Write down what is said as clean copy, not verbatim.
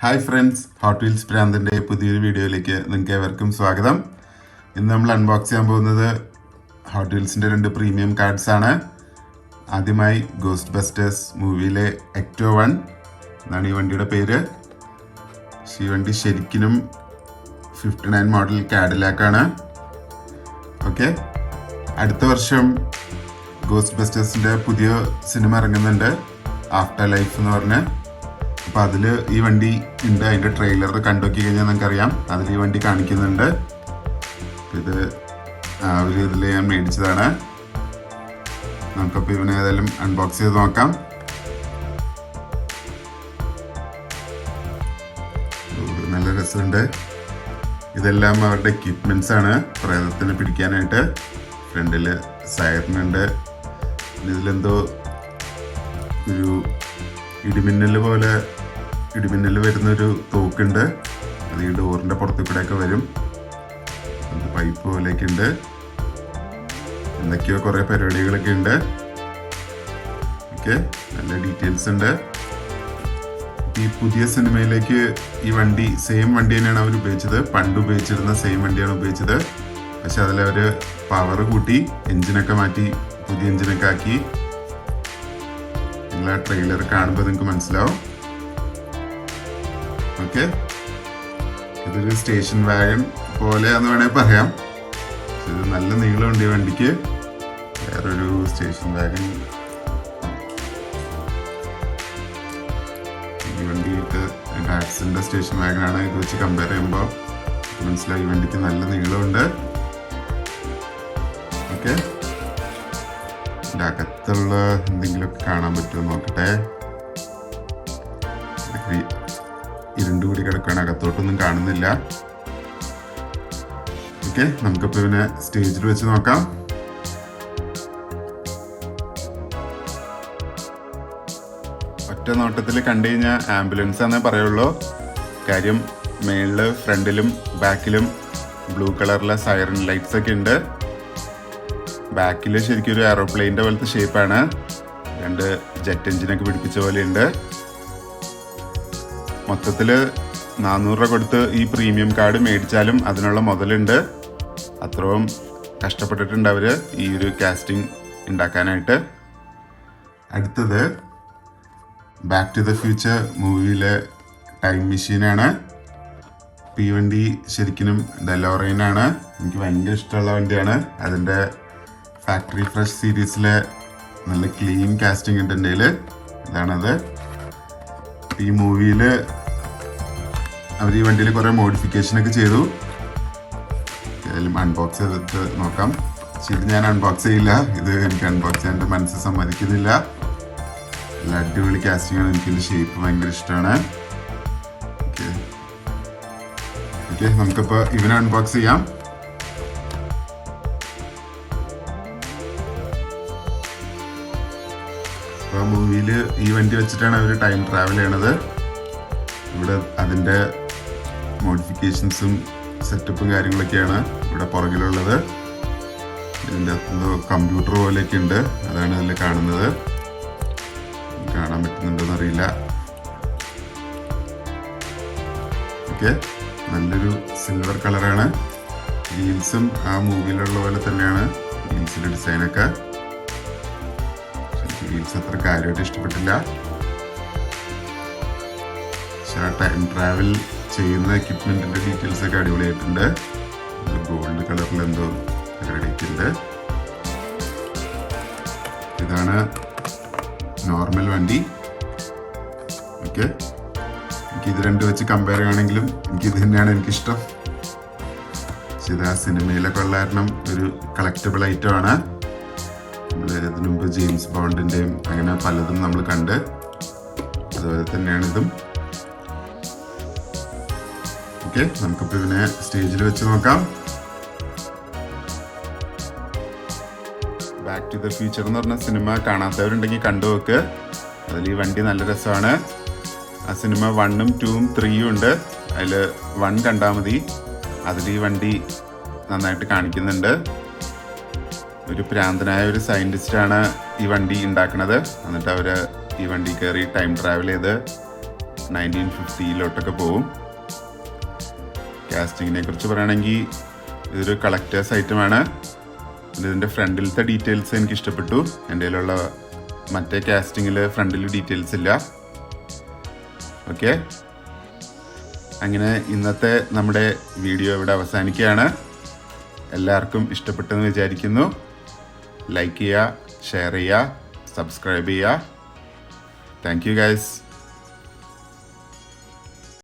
Hi friends, hot wheels പ്രാന്തിൻ്റെ പുതിയൊരു വീഡിയോയിലേക്ക് നിങ്ങൾക്ക് ഏവർക്കും സ്വാഗതം. ഇന്ന് നമ്മൾ അൺബോക്സ് ചെയ്യാൻ പോകുന്നത് ഹോട്ട് വീൽസിൻ്റെ 2 പ്രീമിയം കാർഡ്സ് ആണ്. ആദ്യമായി ഗോസ്റ്റ് ബസ്റ്റേഴ്സ് മൂവിയിലെ ecto 1 എന്നാണ് ഈ വണ്ടിയുടെ പേര്. ഈ വണ്ടി ശരിക്കും 59 മോഡൽ കാഡിലാക്കാണ്. ഓക്കെ, അടുത്ത വർഷം ഗോസ്റ്റ് ബസ്റ്റേഴ്സിൻ്റെ പുതിയ സിനിമ ഇറങ്ങുന്നുണ്ട്, ആഫ്റ്റർ ലൈഫ് എന്ന് പറഞ്ഞ്. അപ്പോൾ അതിൽ ഈ വണ്ടി ഉണ്ട്. അതിൻ്റെ ട്രെയിലർ കണ്ടുനോക്കി കഴിഞ്ഞാൽ നമുക്കറിയാം, അതിൽ ഈ വണ്ടി കാണിക്കുന്നുണ്ട്. ഇത് ഒരു ഇതിൽ ഞാൻ മേടിച്ചതാണ്. നമുക്കപ്പോൾ ഇവനെ ഏതായാലും അൺബോക്സ് ചെയ്ത് നോക്കാം. നല്ല രസമുണ്ട്. ഇതെല്ലാം അവരുടെ എക്യുപ്മെൻറ്റ്സ് ആണ് പ്രേതത്തിന് പിടിക്കാനായിട്ട്. ഫ്രണ്ടിൽ സൈറനുണ്ട്. ഇതിലെന്തോ ഒരു ഇടിമിന്നൽ വരുന്നൊരു തോക്കുണ്ട്. അത് ഈ ഡോറിൻ്റെ പുറത്തു കൂടെയൊക്കെ വരും. പൈപ്പ് പോലെയൊക്കെ ഉണ്ട്. എന്തൊക്കെയോ കുറേ പരിപാടികളൊക്കെ ഉണ്ട്. ഓക്കെ, നല്ല ഡീറ്റെയിൽസ് ഉണ്ട്. ഈ പുതിയ സിനിമയിലേക്ക് ഈ വണ്ടി സെയിം വണ്ടി തന്നെയാണ് അവർ ഉപയോഗിച്ചത്. പണ്ട് ഉപയോഗിച്ചിരുന്ന സെയിം വണ്ടിയാണ് ഉപയോഗിച്ചത്. പക്ഷെ അതിലവർ പവർ കൂട്ടി, എഞ്ചിനൊക്കെ മാറ്റി, പുതിയ എഞ്ചിനൊക്കെ ആക്കി. നിങ്ങൾ ആ ട്രെയിലർ കാണുമ്പോൾ നിങ്ങൾക്ക് മനസ്സിലാവും. ഓക്കെ, ഇതൊരു സ്റ്റേഷൻ വാഗൺ പോലെയാന്ന് വേണമെങ്കിൽ പറയാം. ഇത് നല്ല നീളമുണ്ട് ഈ വണ്ടിക്ക്. വേറൊരു സ്റ്റേഷൻ വാഗൺ ഈ വണ്ടിക്ക് ഡാറ്റ്സിൻ്റെ സ്റ്റേഷൻ വാഗനാണ്. ഇത് വെച്ച് കമ്പയർ ചെയ്യുമ്പോൾ മനസ്സിലായി, ഈ വണ്ടിക്ക് നല്ല നീളമുണ്ട്. ഓക്കെ, ഇതിൻ്റെ അകത്തുള്ള എന്തെങ്കിലുമൊക്കെ കാണാൻ പറ്റുമോ നോക്കട്ടെ. ഇരുണ്ട് കൂടി കിടക്കുകയാണ്, അകത്തോട്ടൊന്നും കാണുന്നില്ല. ഓക്കെ, നമുക്കിപ്പോൾ ഇവനെ സ്റ്റേജിൽ വെച്ച് നോക്കാം. ഒറ്റ നോട്ടത്തിൽ കണ്ടു കഴിഞ്ഞാൽ ആംബുലൻസ് എന്നേ പറയുള്ളൂ. കാര്യം മേളിൽ ഫ്രണ്ടിലും ബാക്കിലും ബ്ലൂ കളറിലെ സൈറൻ ലൈറ്റ്സ് ഒക്കെ ഉണ്ട്. ബാക്കിൽ ശരിക്കും ഒരു എയറോപ്ലെയിൻ്റെ പോലത്തെ ഷേപ്പാണ്. 2 ജെറ്റ് എഞ്ചിനൊക്കെ പിടിപ്പിച്ച പോലെയുണ്ട്. മൊത്തത്തിൽ 400 രൂപ കൊടുത്ത് ഈ പ്രീമിയം കാർഡ് മേടിച്ചാലും അതിനുള്ള മുതലുണ്ട്. അത്രയും കഷ്ടപ്പെട്ടിട്ടുണ്ട് അവർ ഈ ഒരു കാസ്റ്റിംഗ് ഉണ്ടാക്കാനായിട്ട്. അടുത്തത് ബാക്ക് ടു ദ ഫ്യൂച്ചർ മൂവിയിലെ ടൈം മെഷീനാണ്. ഈ വണ്ടി ശരിക്കും ഡെലോറിയനാണ്. എനിക്ക് ഭയങ്കര ഇഷ്ടമുള്ള വണ്ടിയാണ്. അതിൻ്റെ ഫാക്ടറി ഫ്രഷ് സീരീസിലെ നല്ല ക്ലീൻ കാസ്റ്റിംഗ് ഉണ്ട് എൻ്റെ കയ്യിൽ. ഇതാണത്. ഈ മൂവിയിൽ അവർ ഈ വണ്ടിയിൽ കുറേ മോഡിഫിക്കേഷനൊക്കെ ചെയ്തു. ഏതായാലും അൺബോക്സ് ചെയ്തിട്ട് നോക്കാം. ശരി, ഞാൻ അൺബോക്സ് ചെയ്യില്ല. ഇത് എനിക്ക് അൺബോക്സ് ചെയ്യാൻ എൻ്റെ മനസ്സ് സമ്മതിക്കുന്നില്ല. നല്ല അടിപൊളി കാസ്റ്റിംഗാണ്. എനിക്കിതിൻ്റെ ഷേപ്പ് ഭയങ്കര ഇഷ്ടമാണ്. ഓക്കെ ഓക്കെ, നമുക്കിപ്പോൾ ഇവനെ അൺബോക്സ് ചെയ്യാം. അപ്പോൾ മൂവിയിൽ ഈ വണ്ടി വെച്ചിട്ടാണ് അവർ ടൈം ട്രാവൽ ചെയ്യണത്. ഇവിടെ അതിൻ്റെ മോഡിഫിക്കേഷൻസും സെറ്റപ്പും കാര്യങ്ങളൊക്കെയാണ് ഇവിടെ പുറകിലുള്ളത്. ഇതിൻ്റെ എന്തോ കമ്പ്യൂട്ടർ പോലെയൊക്കെ ഉണ്ട്. അതാണ് ഇതിൽ കാണുന്നത്. കാണാൻ പറ്റുന്നുണ്ടോയെന്ന് അറിയില്ല. ഓക്കെ, നല്ലൊരു സിൽവർ കളറാണ്. വീൽസും ആ മൂവിയിലുള്ള പോലെ തന്നെയാണ് വീൽസിൻ്റെ ഡിസൈനൊക്കെ. വീൽസ് അത്ര കാര്യമായിട്ട് ഇഷ്ടപ്പെട്ടില്ല. പക്ഷെ ആ ടൈം ട്രാവൽ ചെയ്യുന്ന എക്യുപ്മെൻറ്റിൻ്റെ ഡീറ്റെയിൽസ് ഒക്കെ അടിപൊളിയായിട്ടുണ്ട്. ഗോൾഡ് കളറിൽ എന്തോ പരിപാടിയിട്ടുണ്ട്. ഇതാണ് നോർമൽ വണ്ടി. ഓക്കെ, എനിക്കിത് 2 വെച്ച് കമ്പയർ ചെയ്യുകയാണെങ്കിലും എനിക്കിത് തന്നെയാണ് എനിക്കിഷ്ടം. പക്ഷെ ഇത് ആ സിനിമയിലൊക്കെ ഉള്ള കാരണം ഒരു കളക്റ്റബിൾ ഐറ്റം ആണ്. നമ്മൾ ഇതിനു മുമ്പ് ജെയിംസ് ബോണ്ടിൻ്റെയും അങ്ങനെ പലതും നമ്മൾ കണ്ട്, അതുപോലെ തന്നെയാണ് ഇതും. ഓക്കെ, നമുക്കിപ്പോൾ ഇതിനെ സ്റ്റേജിൽ വെച്ച് നോക്കാം. ബാക്ക് ടു ദ ഫ്യൂച്ചർ എന്ന് പറഞ്ഞ സിനിമ കാണാത്തവരുണ്ടെങ്കിൽ കണ്ടു നോക്ക്. അതിൽ ഈ വണ്ടി നല്ല രസമാണ്. ആ സിനിമ 1ഉം 2ഉം 3ഉം ഉണ്ട്. അതിൽ 1 കണ്ടാൽ മതി. അതിൽ ഈ വണ്ടി നന്നായിട്ട് കാണിക്കുന്നുണ്ട്. ഒരു പ്രാന്തനായ ഒരു സയൻറ്റിസ്റ്റാണ് ഈ വണ്ടി ഉണ്ടാക്കുന്നത്. എന്നിട്ട് അവർ ഈ വണ്ടി കയറി ടൈം ട്രാവൽ ചെയ്ത് 1950-ലോട്ടൊക്കെ പോവും. കാസ്റ്റിങ്ങിനെ കുറിച്ച് പറയുകയാണെങ്കിൽ ഇതൊരു കളക്ടേഴ്സ് ഐറ്റമാണ്. ഇതിൻ്റെ ഫ്രണ്ടിലത്തെ ഡീറ്റെയിൽസ് എനിക്ക് ഇഷ്ടപ്പെട്ടു. എൻ്റെ കയ്യിലുള്ള മറ്റേ കാസ്റ്റിങ്ങിൽ ഫ്രണ്ടിൽ ഡീറ്റെയിൽസ് ഇല്ല. ഓക്കെ, അങ്ങനെ ഇന്നത്തെ നമ്മുടെ വീഡിയോ ഇവിടെ അവസാനിക്കുകയാണ്. എല്ലാവർക്കും ഇഷ്ടപ്പെട്ടെന്ന് വിചാരിക്കുന്നു. ലൈക്ക് ചെയ്യുക, ഷെയർ ചെയ്യുക, സബ്സ്ക്രൈബ് ചെയ്യുക. Thank you guys.